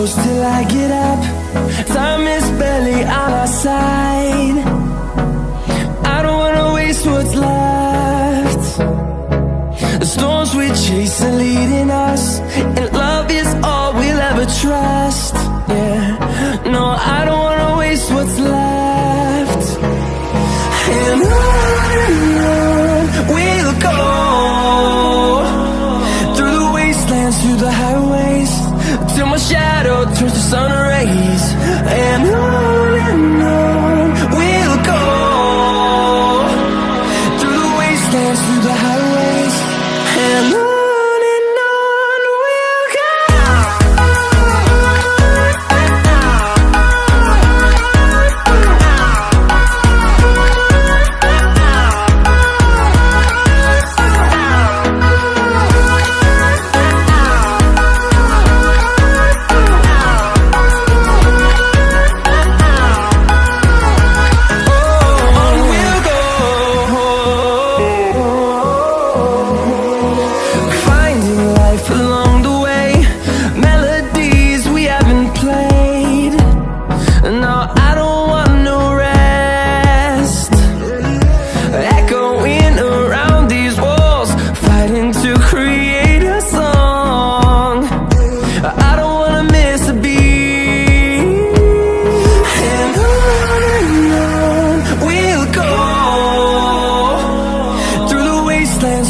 close till I get up. Time is barely on our side. I don't wanna waste what's left. The storms we chase are leading us, and love is all we'll ever trust. Yeah, no, I don't wanna waste what's left. And on we'll go, through the wastelands, through the highways, till my shadow turns to sun rays. And on we'll go, through the wastelands, through the highways, and on we'll go.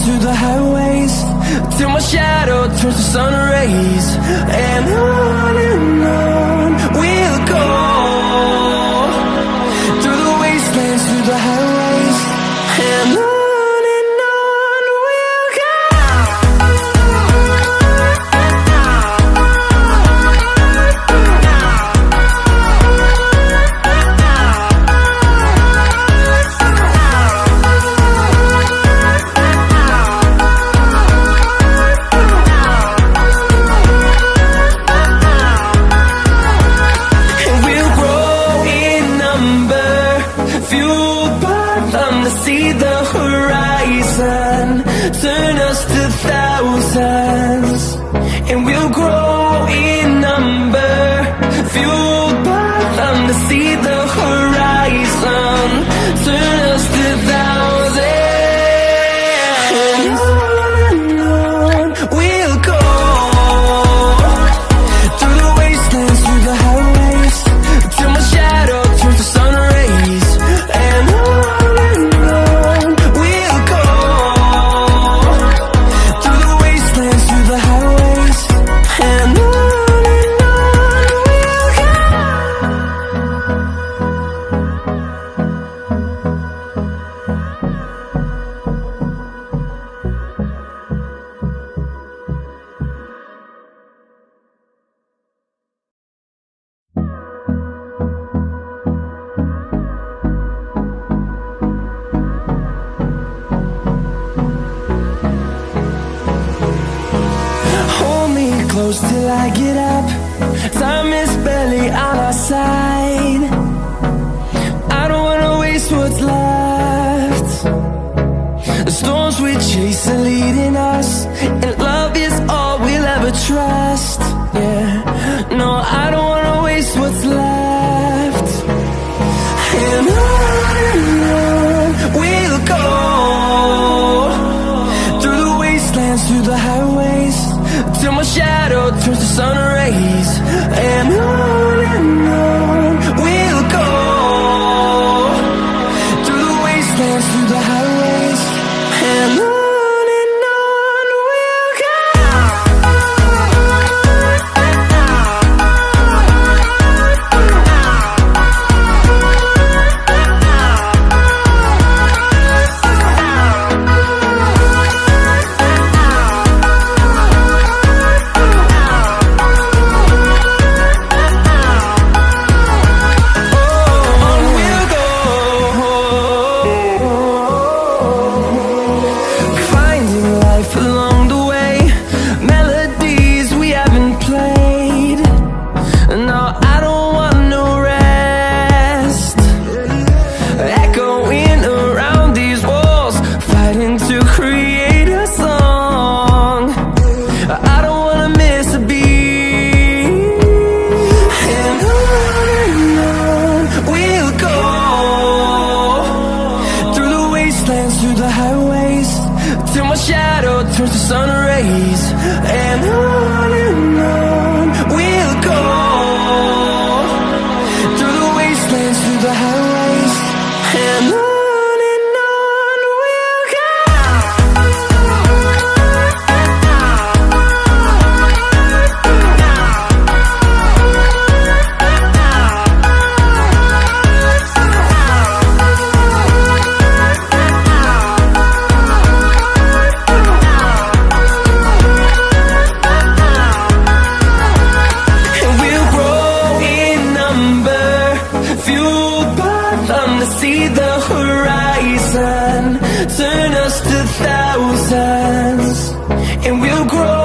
Through the highways, till my shadow turns to sun rays. And on we'll go, through the wastelands, through the highways, and on we'll go. See the horizon, turn us to thousands, and we'll grow in number, fueled by them to see the horizon, turn us to thousands. And on we'll go, through the wastelands, through the highways, till my shadow turns to sun rays. And close till I get up. Time is barely on our side. I don't wanna waste what's left. The storms we chase are leading us, and love is all we'll ever trust. Yeah, no, I don't wanna waste what's left. And on we'll go, through the wastelands, through the highways, till my shadow turns to sun rays. And on we'll go, through the wastelands, through the highways, and on we'll go. distance, and we'll grow